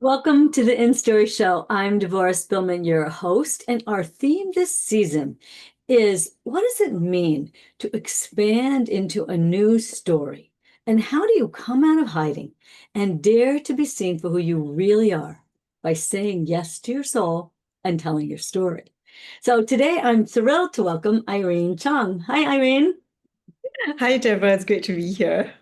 Welcome to the InStory show. I'm Devorah Spilman, your host, and our theme this season is what does it mean to expand into a new story? And how do you come out of hiding and dare to be seen for who you really are by saying yes to your soul and telling your story? So today I'm thrilled to welcome Irene Chong. Hi, Irene. Hi, Deborah. It's great to be here.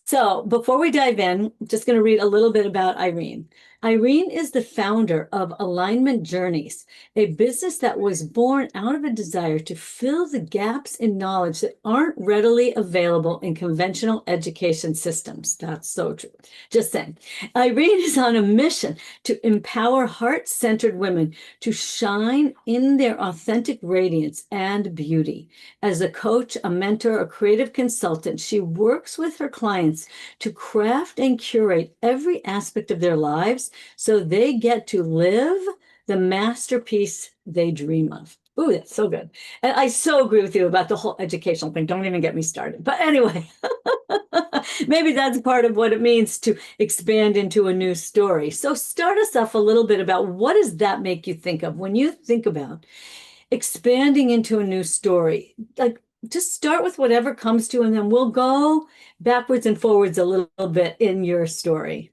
So before we dive in, I'm just going to read a little bit about Irene. Irene is the founder of Alignment Journeys, a business that was born out of a desire to fill the gaps in knowledge that aren't readily available in conventional education systems. That's so true. Just saying. Irene is on a mission to empower heart-centered women to shine in their authentic radiance and beauty. As a coach, a mentor, a creative consultant, she works with her clients to craft and curate every aspect of their lives so they get to live the masterpiece they dream of. Ooh, that's so good. And I so agree with you about the whole educational thing. Don't even get me started. But anyway, maybe that's part of what it means to expand into a new story. So start us off a little bit about what does that make you think of when you think about expanding into a new story? Like, just start with whatever comes to you, and then we'll go backwards and forwards a little bit in your story.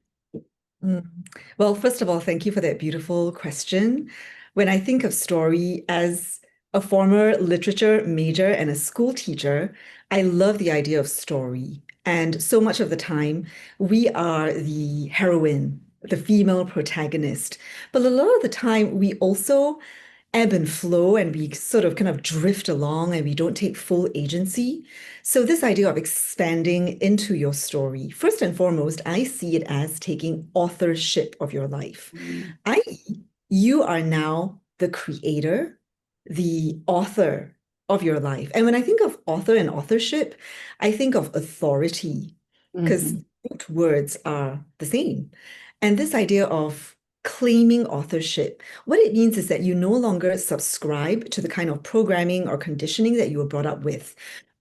Mm. Well, first of all, thank you for that beautiful question. When I think of story as a former literature major and a school teacher, I love the idea of story. And so much of the time, we are the heroine, the female protagonist. But a lot of the time, we also ebb and flow and we sort of kind of drift along and we don't take full agency. So, this idea of expanding into your story, first and foremost, I see it as taking authorship of your life, Mm. i.e., you are now the creator, the author of your life. And when I think of author and authorship, I think of authority because Mhm. both words are the same. And this idea of claiming authorship, what it means is that you no longer subscribe to the kind of programming or conditioning that you were brought up with,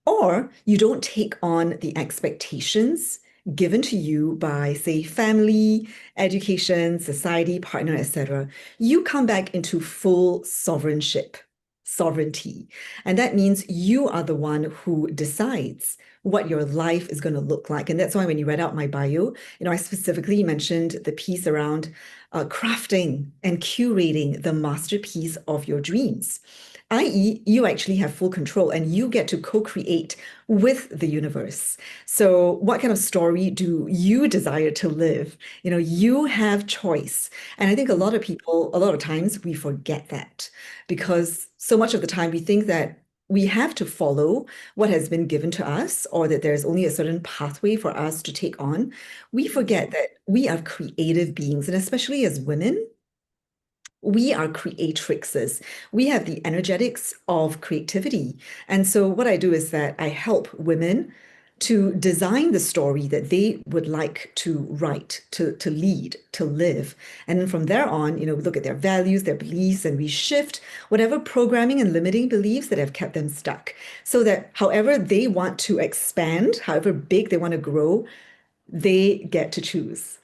or you don't take on the expectations given to you by, say, family, education, society, partner, etc. You come back into full sovereignty. And that means you are the one who decides what your life is going to look like. And that's why when you read out my bio, I specifically mentioned the piece around crafting and curating the masterpiece of your dreams, i.e., you actually have full control and you get to co-create with the universe. So, what kind of story do you desire to live? You have choice. And I think a lot of people, a lot of times, we forget that because so much of the time we think that we have to follow what has been given to us or that there's only a certain pathway for us to take on. We forget that we are creative beings, and especially as women, we are creatrixes. We have the energetics of creativity. And so what I do is that I help women to design the story that they would like to write, to lead, to live. And then from there on, we look at their values, their beliefs, and we shift whatever programming and limiting beliefs that have kept them stuck. So that however they want to expand, however big they want to grow, they get to choose.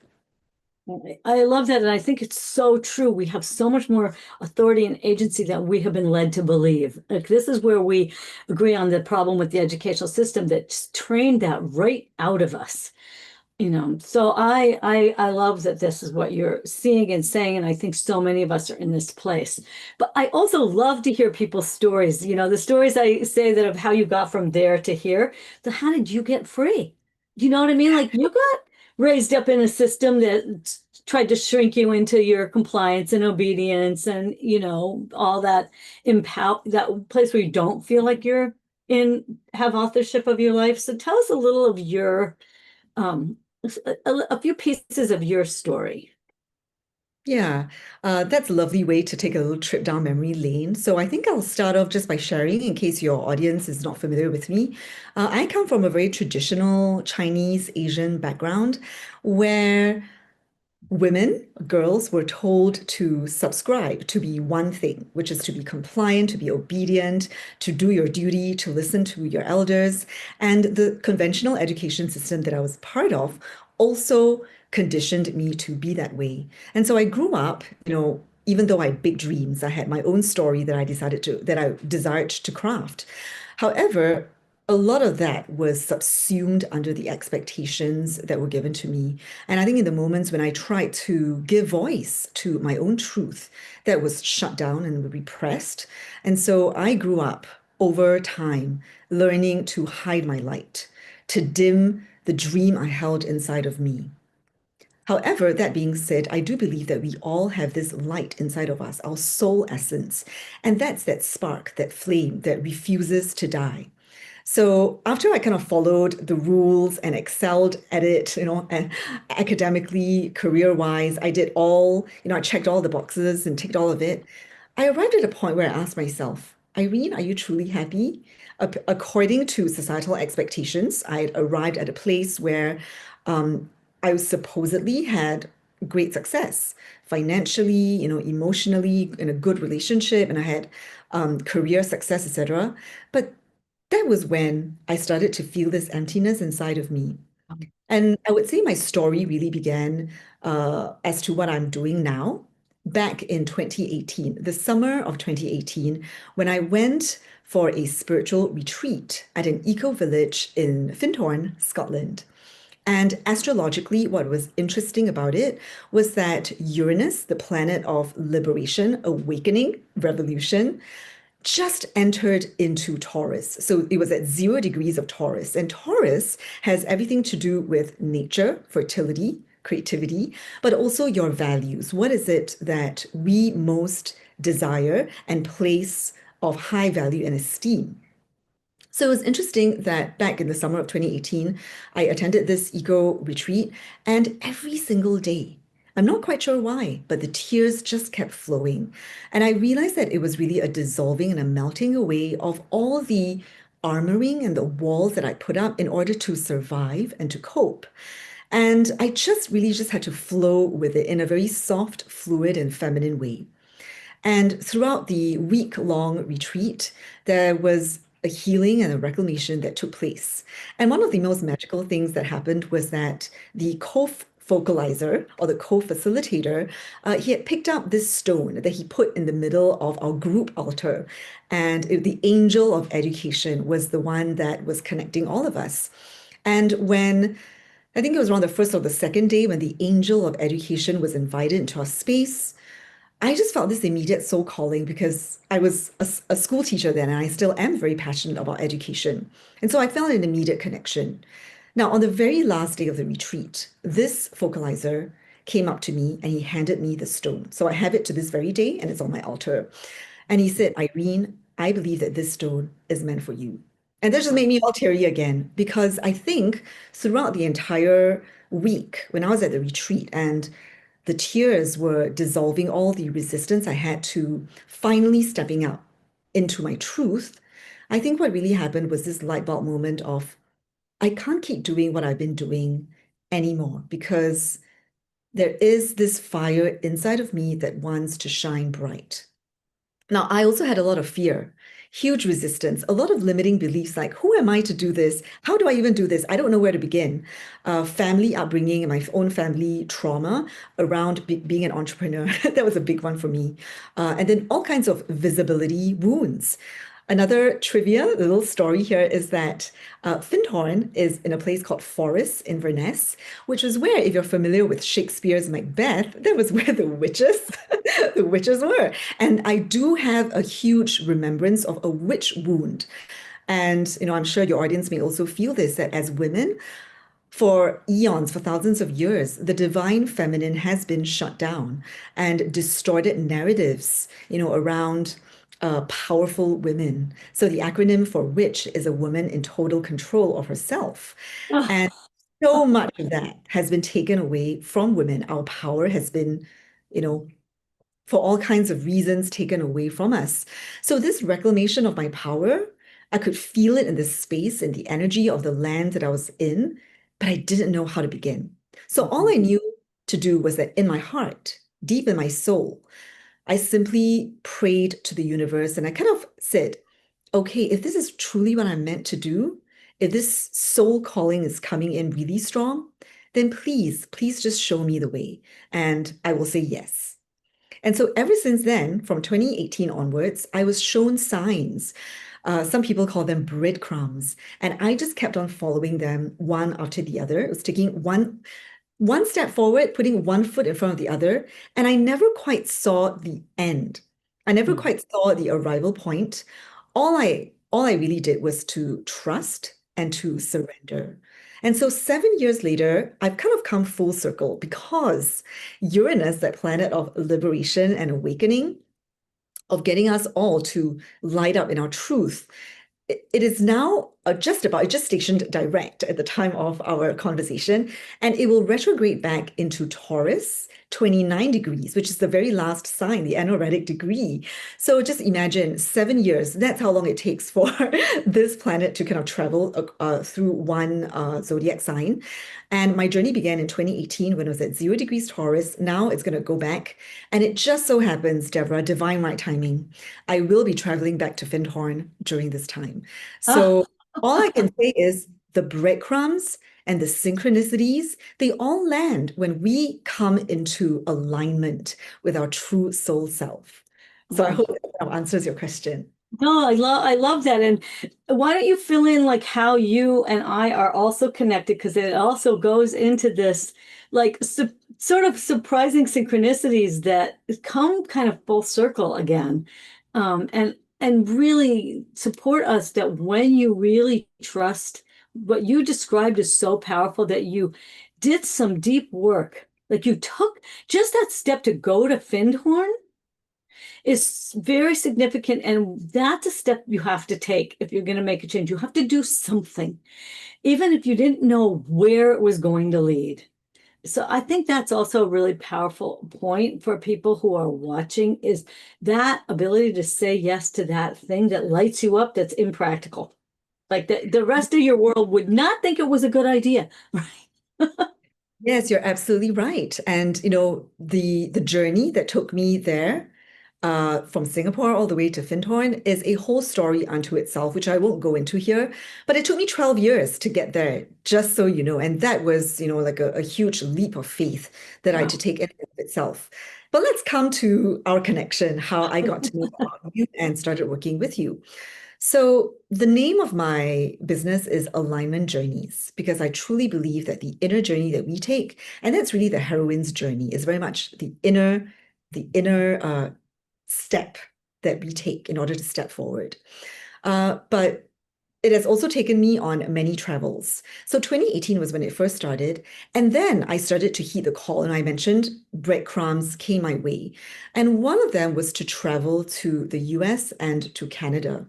I love that. And I think it's so true. We have so much more authority and agency than we have been led to believe. Like, this is where we agree on the problem with the educational system that just trained that right out of us. So I love that this is what you're seeing and saying, and I think so many of us are in this place. But I also love to hear people's stories, the stories I say that of how you got from there to here. So how did you get free? You know what I mean? Like, you got raised up in a system that tried to shrink you into your compliance and obedience and all that empower that place where you don't feel like you're in have authorship of your life. So tell us a little of your um a few pieces of your story. Yeah, that's a lovely way to take a little trip down memory lane. So I think I'll start off just by sharing, in case your audience is not familiar with me. I come from a very traditional Chinese Asian background where women, girls were told to subscribe to be one thing, which is to be compliant, to be obedient, to do your duty, to listen to your elders. And the conventional education system that I was part of also conditioned me to be that way. And so I grew up, even though I had big dreams, I had my own story that I desired to craft. However, a lot of that was subsumed under the expectations that were given to me. And I think in the moments when I tried to give voice to my own truth, that was shut down and repressed. And so I grew up over time learning to hide my light, to dim the dream I held inside of me. However, that being said, I do believe that we all have this light inside of us, our soul essence. And that's that spark, that flame that refuses to die. So after I kind of followed the rules and excelled at it, and academically, career-wise, I checked all the boxes and ticked all of it. I arrived at a point where I asked myself, Irene, are you truly happy? According to societal expectations, I had arrived at a place where I supposedly had great success financially, emotionally, in a good relationship, and I had career success, etc. But that was when I started to feel this emptiness inside of me. And I would say my story really began as to what I'm doing now back in 2018, the summer of 2018, when I went for a spiritual retreat at an eco village in Findhorn, Scotland. And astrologically, what was interesting about it was that Uranus, the planet of liberation, awakening, revolution, just entered into Taurus. So it was at 0 degrees of Taurus. And Taurus has everything to do with nature, fertility, creativity, but also your values. What is it that we most desire and place of high value and esteem? So it was interesting that back in the summer of 2018, I attended this eco retreat, and every single day, I'm not quite sure why, but the tears just kept flowing. And I realized that it was really a dissolving and a melting away of all the armoring and the walls that I put up in order to survive and to cope. And I just really just had to flow with it in a very soft, fluid, and feminine way. And throughout the week-long retreat, there was a healing and a reclamation that took place. And one of the most magical things that happened was that the co-focalizer or the co-facilitator, he had picked up this stone that he put in the middle of our group altar. And the angel of education was the one that was connecting all of us. And when I think it was around the first or the second day when the angel of education was invited into our space, I just felt this immediate soul calling because I was a school teacher then, and I still am very passionate about education. And so I felt an immediate connection. Now, on the very last day of the retreat, this focalizer came up to me and he handed me the stone. So I have it to this very day and it's on my altar. And he said, Irene, I believe that this stone is meant for you. And that just made me all teary again because I think throughout the entire week when I was at the retreat and the tears were dissolving all the resistance I had to finally stepping out into my truth. I think what really happened was this light bulb moment of I can't keep doing what I've been doing anymore because there is this fire inside of me that wants to shine bright. Now, I also had a lot of fear, huge resistance, a lot of limiting beliefs like, who am I to do this? How do I even do this? I don't know where to begin. Family upbringing and my own family trauma around being an entrepreneur. That was a big one for me. And then all kinds of visibility wounds. Another trivia, the little story here is that Findhorn is in a place called Forres in Inverness, which is where, if you're familiar with Shakespeare's Macbeth, that was where the witches, the witches were. And I do have a huge remembrance of a witch wound. And, I'm sure your audience may also feel this, that as women, for eons, for thousands of years, the divine feminine has been shut down and distorted narratives, around powerful women. So the acronym for witch is a woman in total control of herself. And so much of that has been taken away from women. Our power has been, you know, for all kinds of reasons taken away from us. So this reclamation of my power, I could feel it in the space and the energy of the land that I was in, but I didn't know how to begin. So all I knew to do was that in my heart, deep in my soul, I simply prayed to the universe and I kind of said, okay, if this is truly what I'm meant to do, if this soul calling is coming in really strong, then please just show me the way. And I will say yes. And so ever since then, from 2018 onwards, I was shown signs. Some people call them breadcrumbs. And I just kept on following them one after the other. It was taking one step forward, putting one foot in front of the other, and I never quite saw the end. I never Mm. quite saw the arrival point. All I really did was to trust and to surrender. And so 7 years later, I've kind of come full circle because Uranus, that planet of liberation and awakening, of getting us all to light up in our truth, it is now it just stationed direct at the time of our conversation, and it will retrograde back into Taurus, 29 degrees, which is the very last sign, the anaretic degree. So just imagine 7 years. That's how long it takes for this planet to kind of travel through one zodiac sign. And my journey began in 2018 when it was at 0 degrees Taurus. Now it's going to go back. And it just so happens, Deborah, divine right timing, I will be traveling back to Findhorn during this time. Ah, So all I can say is the breadcrumbs and the synchronicities, they all land when we come into alignment with our true soul self. So I right. hope that kind of answers your question. No, I love that. And why don't you fill in like how you and I are also connected? Because it also goes into this like sort of surprising synchronicities that come kind of full circle again. And really support us that when you really trust what you described is so powerful that you did some deep work. Like you took just that step to go to Findhorn is very significant. And that's a step you have to take if you're going to make a change. You have to do something, even if you didn't know where it was going to lead. So I think that's also a really powerful point for people who are watching is that ability to say yes to that thing that lights you up that's impractical. Like the rest of your world would not think it was a good idea, right? Yes, you're absolutely right. And the journey that took me there, from Singapore all the way to Findhorn is a whole story unto itself, which I won't go into here. But it took me 12 years to get there, just so you know. And that was, like a huge leap of faith that I had to Wow. take in and of itself. But let's come to our connection, how I got to know about you and started working with you. So, the name of my business is Alignment Journeys because I truly believe that the inner journey that we take, and that's really the heroine's journey, is very much the inner step that we take in order to step forward. But it has also taken me on many travels. So 2018 was when it first started. And then I started to heed the call. And I mentioned breadcrumbs came my way. And one of them was to travel to the US and to Canada.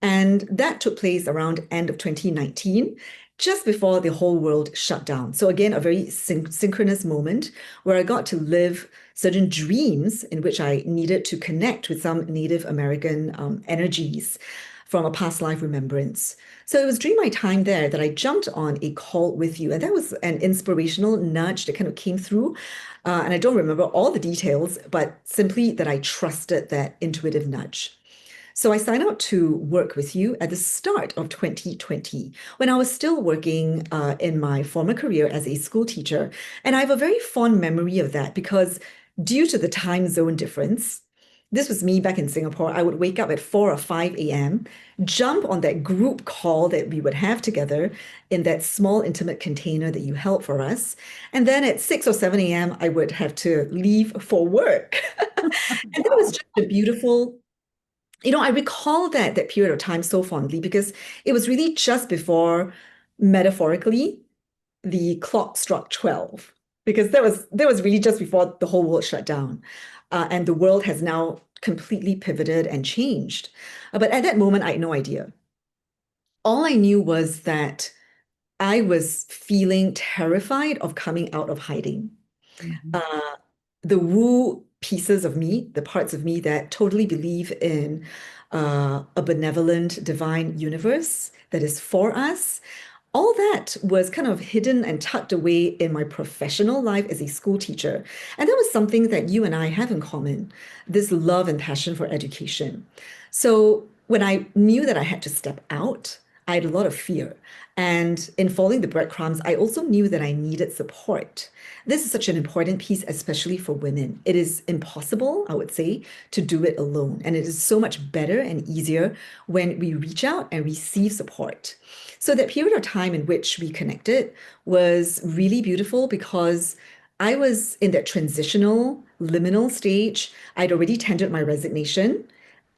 And that took place around end of 2019, just before the whole world shut down. So again, a very synchronous moment where I got to live certain dreams in which I needed to connect with some Native American energies from a past life remembrance. So it was during my time there that I jumped on a call with you, and that was an inspirational nudge that kind of came through. And I don't remember all the details, but simply that I trusted that intuitive nudge. So I signed up to work with you at the start of 2020 when I was still working in my former career as a school teacher. And I have a very fond memory of that because due to the time zone difference, this was me back in Singapore. I would wake up at 4 or 5 a.m., jump on that group call that we would have together in that small, intimate container that you held for us. And then at 6 or 7 a.m., I would have to leave for work. And that was Wow. just a beautiful I recall that period of time so fondly because it was really just before, metaphorically, the clock struck 12. Because that was really just before the whole world shut down. And the world has now completely pivoted and changed. But at that moment, I had no idea. All I knew was that I was feeling terrified of coming out of hiding. Mhm. uh, the woo pieces of me, the parts of me that totally believe in a benevolent divine universe that is for us, all that was kind of hidden and tucked away in my professional life as a school teacher. And that was something that you and I have in common, this love and passion for education. So when I knew that I had to step out, I had a lot of fear. And in following the breadcrumbs, I also knew that I needed support. This is such an important piece, especially for women. It is impossible, I would say, to do it alone. And it is so much better and easier when we reach out and receive support. So that period of time in which we connected was really beautiful because I was in that transitional, liminal stage. I'd already tendered my resignation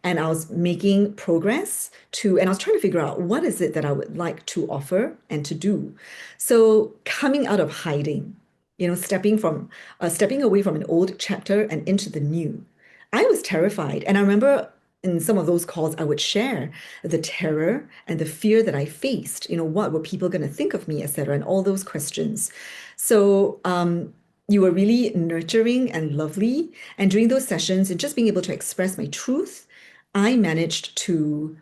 and I was making progress and I was trying to figure out what is it that I would like to offer and to do. So coming out of hiding, stepping away from an old chapter and into the new, I was terrified. And I remember in some of those calls, I would share the terror and the fear that I faced. What were people going to think of me, et cetera, and all those questions. So, you were really nurturing and lovely. And during those sessions and just being able to express my truth, I managed to,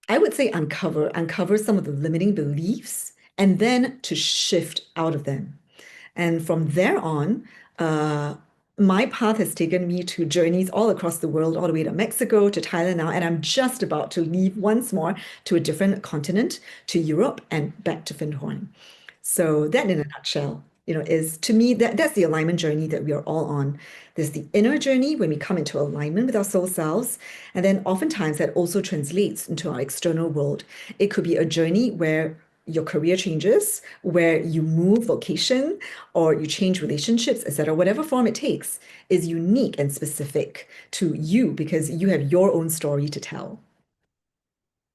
I would say, uncover some of the limiting beliefs and then to shift out of them. And from there on, uh, my path has taken me to journeys all across the world, all the way to Mexico, to Thailand now, and I'm just about to leave once more to a different continent, to Europe and back to Findhorn. So that in a nutshell, is to me that's the alignment journey that we are all on. There's the inner journey when we come into alignment with our soul selves, and then oftentimes that also translates into our external world. It could be a journey where your career changes, where you move location or you change relationships, etc. Whatever form it takes is unique and specific to you because you have your own story to tell.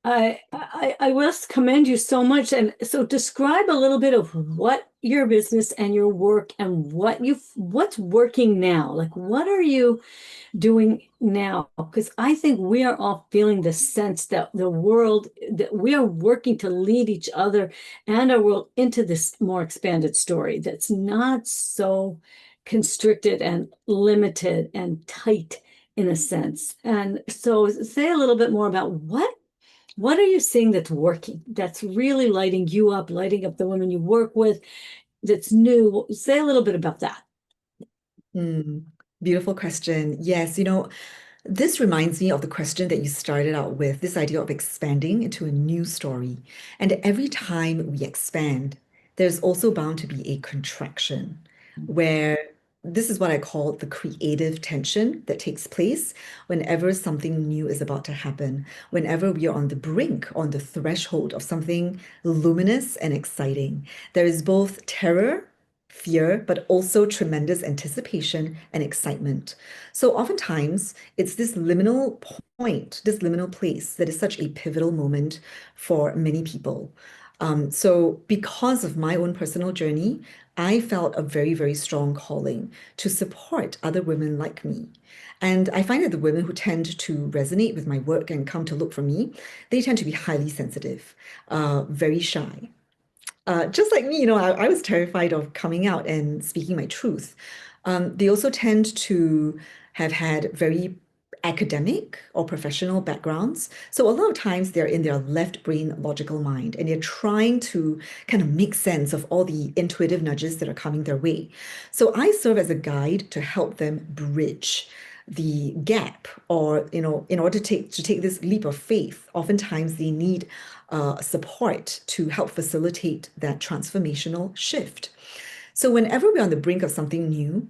I will commend you so much. And so describe a little bit of what your business and your work and what's working now. Like what are you doing now? Because I think we are all feeling the sense that that we are working to lead each other and our world into this more expanded story that's not so constricted and limited and tight in a sense. And so say a little bit more about what are you seeing that's working, that's really lighting you up, lighting up the women you work with, that's new? Say a little bit about that. Hmm, beautiful question. Yes, this reminds me of the question that you started out with, this idea of expanding into a new story. And every time we expand, there's also bound to be a contraction where this is what I call the creative tension that takes place whenever something new is about to happen, whenever we are on the brink, on the threshold of something luminous and exciting. There is both terror, fear, but also tremendous anticipation and excitement. So oftentimes, it's this liminal point, this liminal place that is such a pivotal moment for many people. So because of my own personal journey, I felt a very, very strong calling to support other women like me. And I find that the women who tend to resonate with my work and come to look for me, they tend to be highly sensitive, very shy. Just like me, I was terrified of coming out and speaking my truth. They also tend to have had very academic or professional backgrounds. So a lot of times they're in their left brain logical mind and they're trying to kind of make sense of all the intuitive nudges that are coming their way. So I serve as a guide to help them bridge the gap or in order to take this leap of faith oftentimes they need support to help facilitate that transformational shift. So whenever we're on the brink of something new,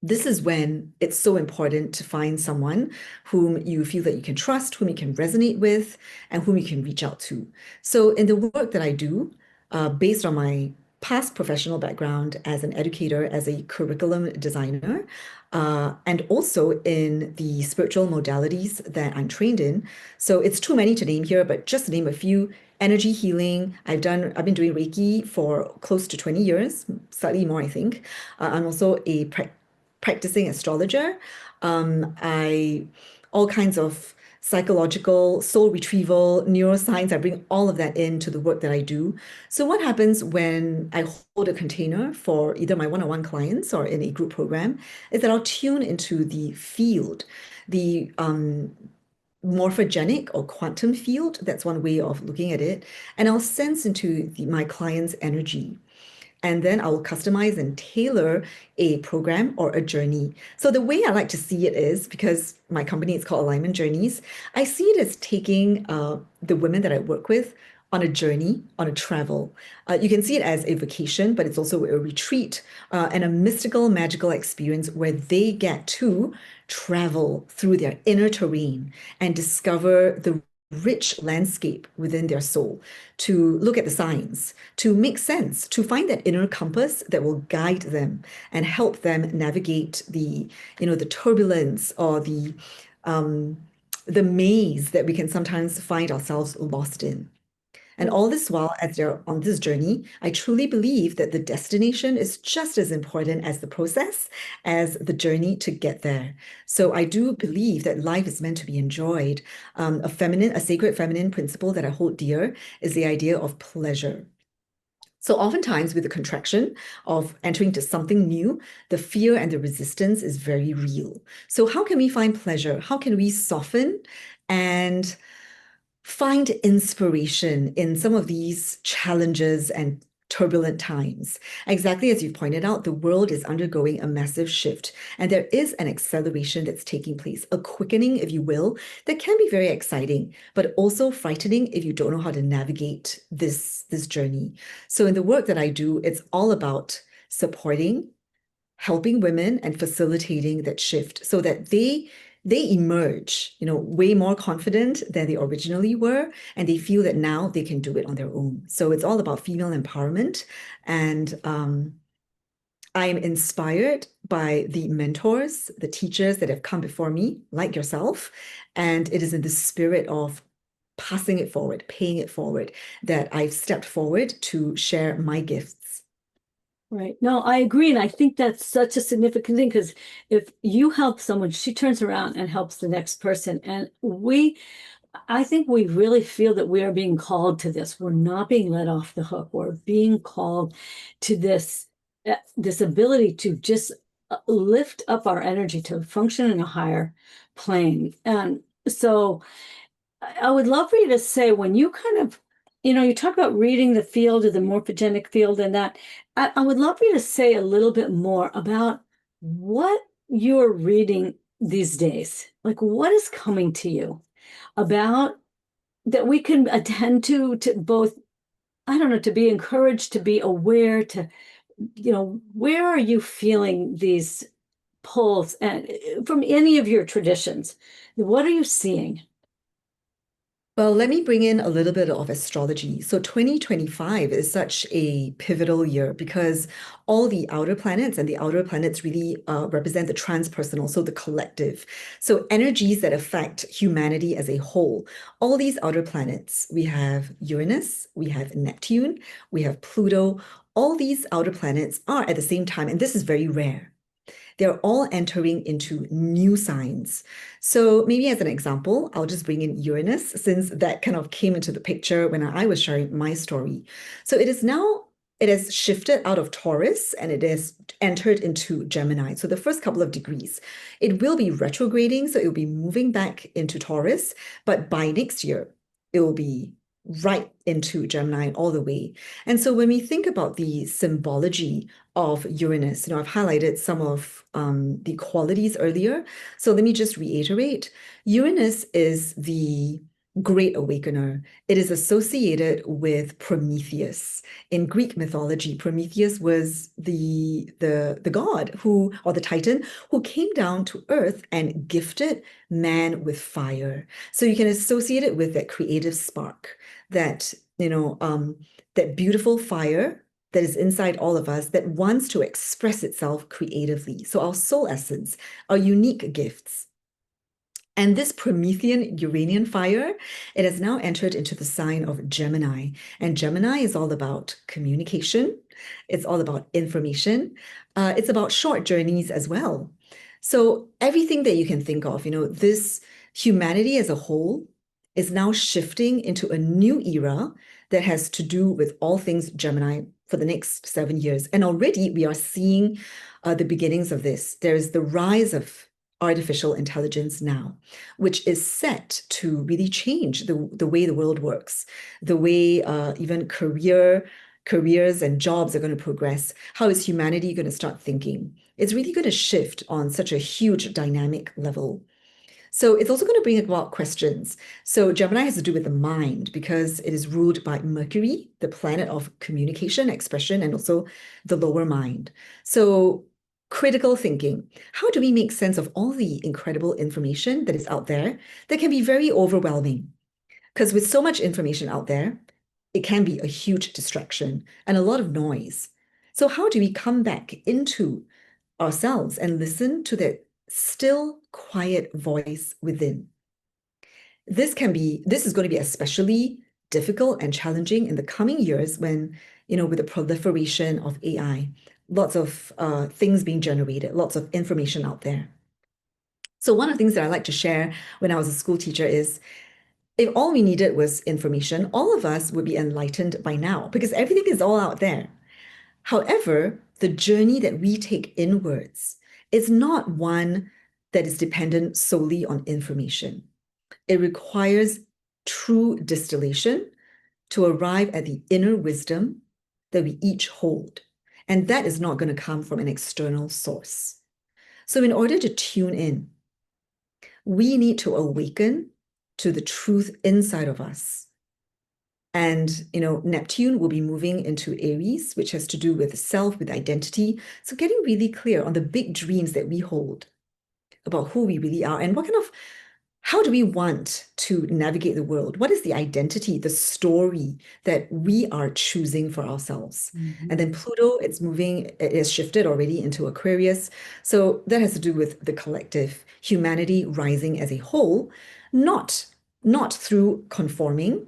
this is when it's so important to find someone whom you feel that you can trust, whom you can resonate with, and whom you can reach out to. So, in the work that I do, based on my past professional background as an educator, as a curriculum designer, and also in the spiritual modalities that I'm trained in. So, it's too many to name here, but just to name a few. Energy healing. I've been doing Reiki for close to 20 years, slightly more, I think. I'm also a practicing astrologer. I all kinds of psychological, soul retrieval, neuroscience. I bring all of that into the work that I do. So what happens when I hold a container for either my one-on-one clients or in a group program is that I'll tune into the field, the morphogenic or quantum field. That's one way of looking at it. And I'll sense into my client's energy and then I will customize and tailor a program or a journey. So the way I like to see it is, because my company is called Alignment Journeys, I see it as taking the women that I work with on a journey, on a travel. You can see it as a vacation, but it's also a retreat and a mystical, magical experience where they get to travel through their inner terrain and discover the rich landscape within their soul, to look at the signs, to make sense, to find that inner compass that will guide them and help them navigate the turbulence or the maze that we can sometimes find ourselves lost in. And all this while, as they're on this journey, I truly believe that the destination is just as important as the process, as the journey to get there. So I do believe that life is meant to be enjoyed. A sacred feminine principle that I hold dear is the idea of pleasure. So oftentimes with the contraction of entering into something new, the fear and the resistance is very real. So how can we find pleasure? How can we soften and find inspiration in some of these challenges and turbulent times? Exactly as you pointed out, the world is undergoing a massive shift, and there is an acceleration that's taking place, a quickening, if you will, that can be very exciting, but also frightening if you don't know how to navigate this journey. So in the work that I do, it's all about supporting, helping women and facilitating that shift so that they emerge, way more confident than they originally were, and they feel that now they can do it on their own. So it's all about female empowerment, and I'm inspired by the mentors, the teachers that have come before me, like yourself, and it is in the spirit of passing it forward, paying it forward, that I've stepped forward to share my gifts. Right. No, I agree. And I think that's such a significant thing because if you help someone, she turns around and helps the next person. And I think we really feel that we are being called to this. We're not being let off the hook. We're being called to this ability to just lift up our energy to function in a higher plane. And so I would love for you to say when you kind of, you talk about reading the field or the morphogenic field and that, I would love for you to say a little bit more about what you're reading these days. Like what is coming to you about that we can attend to both, I don't know, to be encouraged, to be aware, where are you feeling these pulls and from any of your traditions? What are you seeing? Well, let me bring in a little bit of astrology. So 2025 is such a pivotal year because all the outer planets and the outer planets really represent the transpersonal, so the collective. So energies that affect humanity as a whole. All these outer planets, we have Uranus, we have Neptune, we have Pluto. All these outer planets are at the same time, and this is very rare. They're all entering into new signs. So maybe as an example, I'll just bring in Uranus since that kind of came into the picture when I was sharing my story. So it has shifted out of Taurus and it has entered into Gemini. So the first couple of degrees, it will be retrograding. So it will be moving back into Taurus, but by next year, it will be right into Gemini all the way. And so when we think about the symbology of Uranus, I've highlighted some of the qualities earlier. So let me just reiterate. Uranus is the great awakener. It is associated with Prometheus. In Greek mythology, Prometheus was the god who, or the Titan, who came down to Earth and gifted man with fire. So you can associate it with that creative spark, that, that beautiful fire that is inside all of us that wants to express itself creatively. So our soul essence, our unique gifts. And this Promethean Uranian fire, it has now entered into the sign of Gemini. And Gemini is all about communication. It's all about information. It's about short journeys as well. So everything that you can think of, this humanity as a whole is now shifting into a new era that has to do with all things Gemini for the next 7 years. And already we are seeing the beginnings of this. There is the rise of artificial intelligence now, which is set to really change the way the world works, the way even career careers and jobs are going to progress? How is humanity going to start thinking? It's really going to shift on such a huge dynamic level. So it's also going to bring about questions. So Gemini has to do with the mind because it is ruled by Mercury, the planet of communication, expression, and also the lower mind. So critical thinking. How do we make sense of all the incredible information that is out there that can be very overwhelming? Because with so much information out there, it can be a huge distraction and a lot of noise. So how do we come back into ourselves and listen to that still, quiet voice within? This is going to be especially difficult and challenging in the coming years when, with the proliferation of AI, lots of things being generated, lots of information out there. So one of the things that I like to share when I was a school teacher is if all we needed was information, all of us would be enlightened by now because everything is all out there. However, the journey that we take inwards is not one that is dependent solely on information. It requires true distillation to arrive at the inner wisdom that we each hold. And that is not going to come from an external source. So, in order to tune in, we need to awaken to the truth inside of us. And, Neptune will be moving into Aries, which has to do with self, with identity. So getting really clear on the big dreams that we hold about who we really are and how do we want to navigate the world? What is the identity, the story that we are choosing for ourselves? And then Pluto, it has shifted already into Aquarius. So that has to do with the collective, humanity rising as a whole, not through conforming,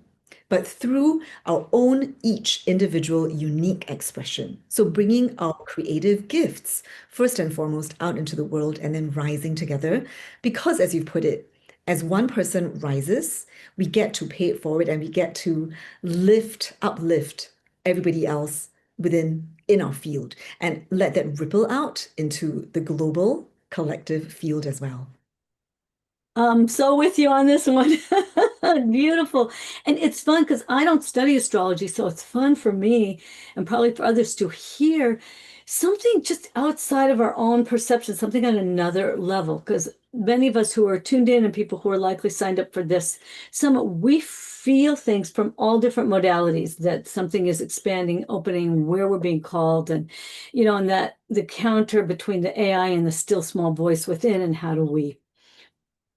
but through our own each individual unique expression. So bringing our creative gifts first and foremost out into the world and then rising together. Because as you put it, as one person rises, we get to pay it forward and we get to uplift everybody else in our field and let that ripple out into the global collective field as well. I'm so with you on this one. Beautiful. And it's fun because I don't study astrology, so it's fun for me and probably for others to hear something just outside of our own perception, something on another level. Because many of us who are tuned in and people who are likely signed up for this summit, we feel things from all different modalities that something is expanding, opening, where we're being called, and and that the counter between the AI and the still small voice within, and how do we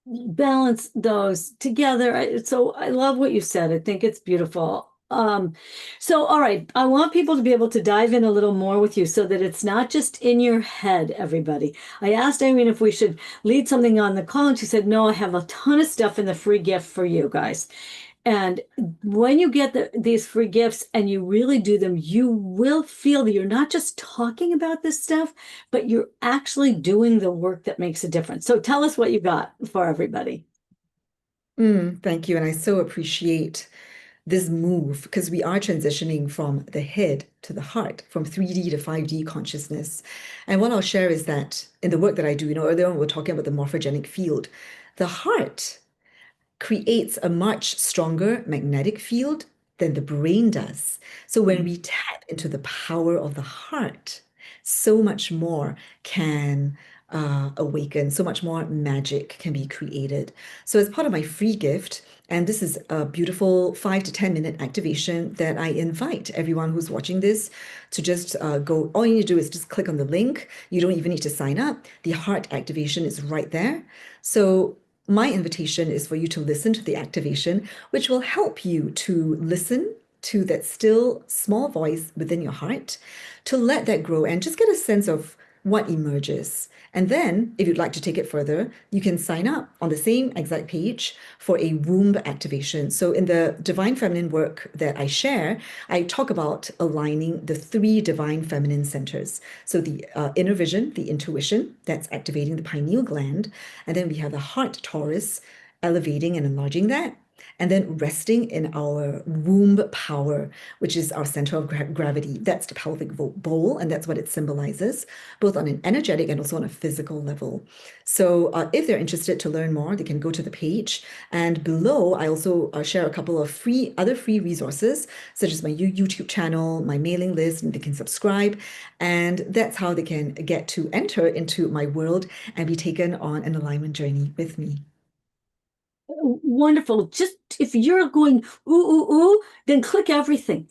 balance those together. So I love what you said. I think it's beautiful. So all right, I want people to be able to dive in a little more with you so that it's not just in your head, everybody. I asked Irene if we should lead something on the call, and she said, no, I have a ton of stuff in the free gift for you guys. And when you get these free gifts and you really do them, you will feel that you're not just talking about this stuff, but you're actually doing the work that makes a difference. So tell us what you got for everybody. Thank you. And I so appreciate this move because we are transitioning from the head to the heart, from 3D to 5D consciousness. And what I'll share is that in the work that I do, earlier on we were talking about the morphogenic field, the heart creates a much stronger magnetic field than the brain does. So when we tap into the power of the heart, so much more can awaken, so much more magic can be created. So as part of my free gift, and this is a beautiful 5 to 10 minute activation that I invite everyone who's watching this to just go. All you need to do is just click on the link. You don't even need to sign up. The heart activation is right there. So my invitation is for you to listen to the activation, which will help you to listen to that still small voice within your heart, to let that grow and just get a sense of what emerges. And then, if you'd like to take it further, you can sign up on the same exact page for a womb activation. So, in the Divine Feminine work that I share, I talk about aligning the 3 divine feminine centers. So, the inner vision, the intuition, that's activating the pineal gland. And then we have the heart Taurus, elevating and enlarging that. and then resting in our womb power, which is our center of gravity. That's the pelvic bowl, and that's what it symbolizes, both on an energetic and also on a physical level. So, if they're interested to learn more, they can go to the page. And below, I also share a couple of other free resources, such as my YouTube channel, my mailing list, and they can subscribe. And that's how they can get to enter into my world and be taken on an alignment journey with me. Wonderful. Just if you're going ooh ooh ooh, then click everything.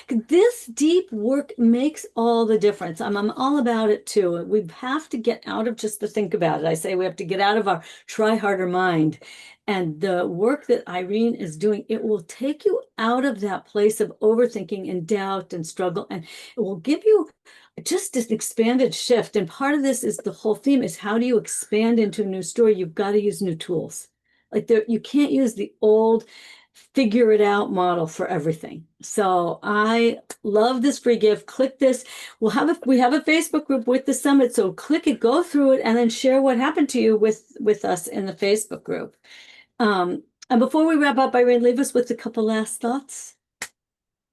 This deep work makes all the difference. I'm all about it too. We have to get out of just the think about it. I say we have to get out of our try harder mind. And the work that Irene is doing, it will take you out of that place of overthinking and doubt and struggle, and it will give you just this expanded shift. And part of this is the whole theme is how do you expand into a new story? You've got to use new tools. Like there, you can't use the old figure it out model for everything. So I love this free gift. Click this. We have a Facebook group with the summit. So click it, go through it, and then share what happened to you with us in the Facebook group. And before we wrap up, Irene, leave us with a couple last thoughts.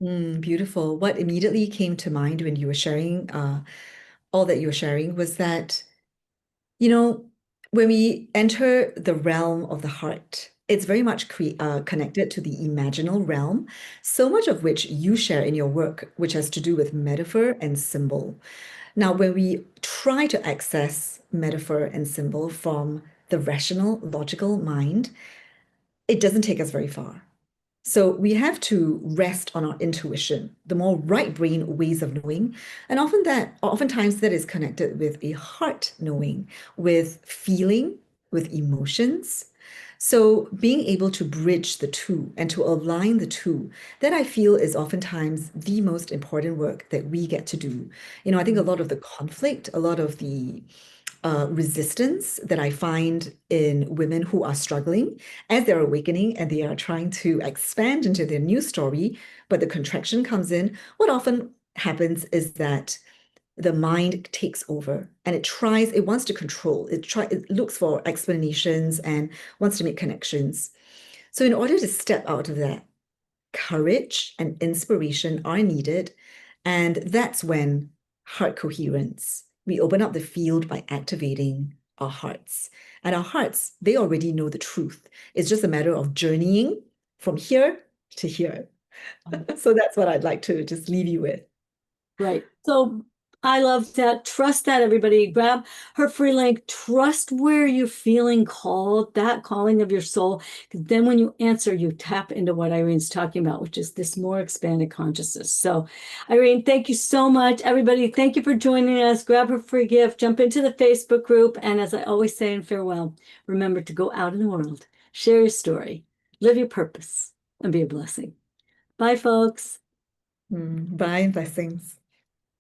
Beautiful. What immediately came to mind when you were sharing all that you were sharing was that, you know, when we enter the realm of the heart, it's very much connected to the imaginal realm, so much of which you share in your work, which has to do with metaphor and symbol. Now, when we try to access metaphor and symbol from the rational, logical mind, it doesn't take us very far. So we have to rest on our intuition, the more right brain ways of knowing. And oftentimes that is connected with a heart knowing, with feeling, with emotions. So being able to bridge the two and to align the two, that I feel is oftentimes the most important work that we get to do. I think a lot of the conflict, a lot of the resistance that I find in women who are struggling as they're awakening and they are trying to expand into their new story, but the contraction comes in. What often happens is that the mind takes over and it wants to control, it looks for explanations and wants to make connections. So in order to step out of that, courage and inspiration are needed. And that's when heart coherence, we open up the field by activating our hearts. And our hearts, they already know the truth. It's just a matter of journeying from here to here. So that's what I'd like to just leave you with. Right. So I love that. Trust that, everybody. Grab her free link. Trust where you're feeling called, that calling of your soul. Because then when you answer, you tap into what Irene's talking about, which is this more expanded consciousness. So, Irene, thank you so much. Everybody, thank you for joining us. Grab her free gift, jump into the Facebook group. And as I always say in farewell, remember to go out in the world, share your story, live your purpose, and be a blessing. Bye, folks. Bye, blessings.